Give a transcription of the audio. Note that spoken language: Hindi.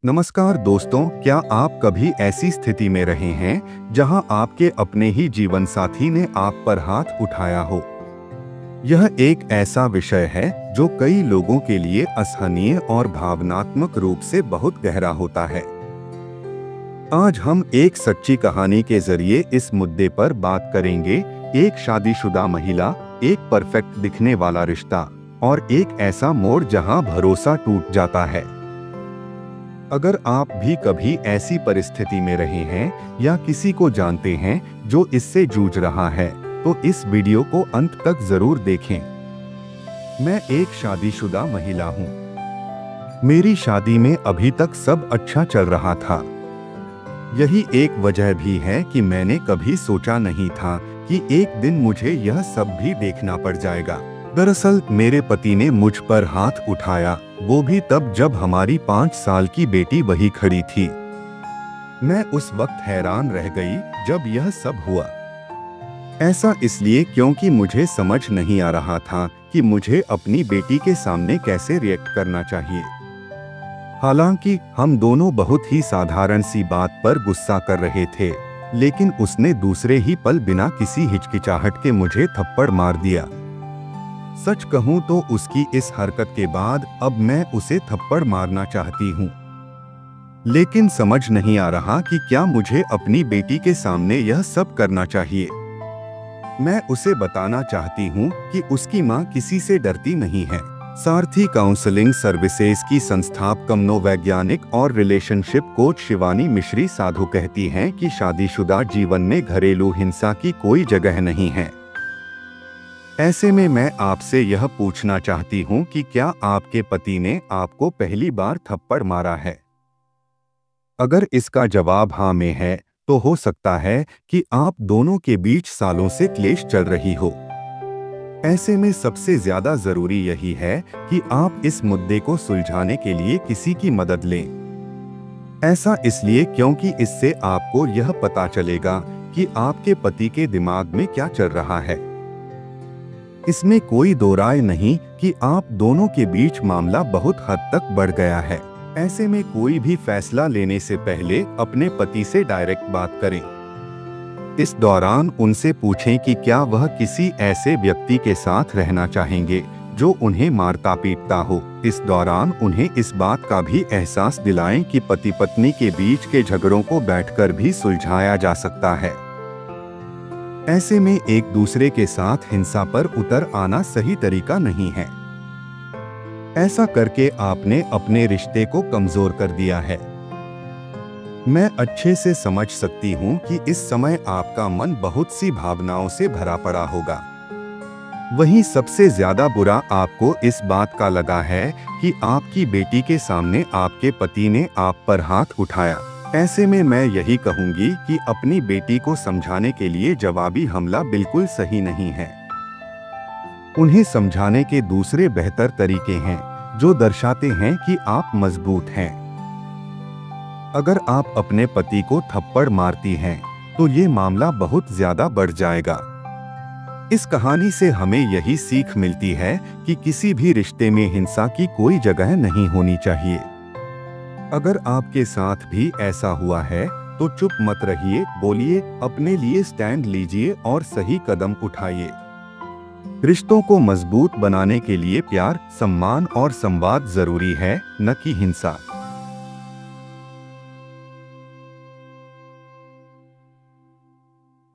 नमस्कार दोस्तों, क्या आप कभी ऐसी स्थिति में रहे हैं जहां आपके अपने ही जीवन साथी ने आप पर हाथ उठाया हो? यह एक ऐसा विषय है जो कई लोगों के लिए असहनीय और भावनात्मक रूप से बहुत गहरा होता है। आज हम एक सच्ची कहानी के जरिए इस मुद्दे पर बात करेंगे। एक शादीशुदा महिला, एक परफेक्ट दिखने वाला रिश्ता और एक ऐसा मोड़ जहां भरोसा टूट जाता है। अगर आप भी कभी ऐसी परिस्थिति में रहे हैं या किसी को जानते हैं जो इससे जूझ रहा है, तो इस वीडियो को अंत तक जरूर देखें। मैं एक शादीशुदा महिला हूं। मेरी शादी में अभी तक सब अच्छा चल रहा था। यही एक वजह भी है कि मैंने कभी सोचा नहीं था कि एक दिन मुझे यह सब भी देखना पड़ जाएगा। दरअसल मेरे पति ने मुझ पर हाथ उठाया, वो भी तब जब हमारी 5 साल की बेटी वही खड़ी थी। मैं उस वक्त हैरान रह गई जब यह सब हुआ। ऐसा इसलिए क्योंकि मुझे समझ नहीं आ रहा था कि मुझे अपनी बेटी के सामने कैसे रिएक्ट करना चाहिए। हालांकि हम दोनों बहुत ही साधारण सी बात पर गुस्सा कर रहे थे, लेकिन उसने दूसरे ही पल बिना किसी हिचकिचाहट के मुझे थप्पड़ मार दिया। सच कहूं तो उसकी इस हरकत के बाद अब मैं उसे थप्पड़ मारना चाहती हूं, लेकिन समझ नहीं आ रहा कि क्या मुझे अपनी बेटी के सामने यह सब करना चाहिए। मैं उसे बताना चाहती हूं कि उसकी मां किसी से डरती नहीं है। सारथी काउंसलिंग सर्विसेज की संस्थापक मनोवैज्ञानिक और रिलेशनशिप कोच शिवानी मिश्री साधु कहती हैं कि शादीशुदा जीवन में घरेलू हिंसा की कोई जगह नहीं है। ऐसे में मैं आपसे यह पूछना चाहती हूं कि क्या आपके पति ने आपको पहली बार थप्पड़ मारा है? अगर इसका जवाब हाँ में है, तो हो सकता है कि आप दोनों के बीच सालों से क्लेश चल रही हो। ऐसे में सबसे ज्यादा जरूरी यही है कि आप इस मुद्दे को सुलझाने के लिए किसी की मदद लें। ऐसा इसलिए क्योंकि इससे आपको यह पता चलेगा कि आपके पति के दिमाग में क्या चल रहा है। इसमें कोई दो राय नहीं कि आप दोनों के बीच मामला बहुत हद तक बढ़ गया है। ऐसे में कोई भी फैसला लेने से पहले अपने पति से डायरेक्ट बात करें। इस दौरान उनसे पूछें कि क्या वह किसी ऐसे व्यक्ति के साथ रहना चाहेंगे जो उन्हें मारता पीटता हो। इस दौरान उन्हें इस बात का भी एहसास दिलाएं कि पति पत्नी के बीच के झगड़ों को बैठकर भी सुलझाया जा सकता है। ऐसे में एक दूसरे के साथ हिंसा पर उतर आना सही तरीका नहीं है। ऐसा करके आपने अपने रिश्ते को कमजोर कर दिया है। मैं अच्छे से समझ सकती हूँ कि इस समय आपका मन बहुत सी भावनाओं से भरा पड़ा होगा। वहीं सबसे ज्यादा बुरा आपको इस बात का लगा है कि आपकी बेटी के सामने आपके पति ने आप पर हाथ उठाया। ऐसे में मैं यही कहूंगी कि अपनी बेटी को समझाने के लिए जवाबी हमला बिल्कुल सही नहीं है। उन्हें समझाने के दूसरे बेहतर तरीके हैं जो दर्शाते हैं कि आप मजबूत हैं। अगर आप अपने पति को थप्पड़ मारती हैं, तो ये मामला बहुत ज्यादा बढ़ जाएगा। इस कहानी से हमें यही सीख मिलती है कि किसी भी रिश्ते में हिंसा की कोई जगह नहीं होनी चाहिए। अगर आपके साथ भी ऐसा हुआ है, तो चुप मत रहिए, बोलिए, अपने लिए स्टैंड लीजिए और सही कदम उठाइए। रिश्तों को मजबूत बनाने के लिए प्यार, सम्मान और संवाद जरूरी है, न कि हिंसा।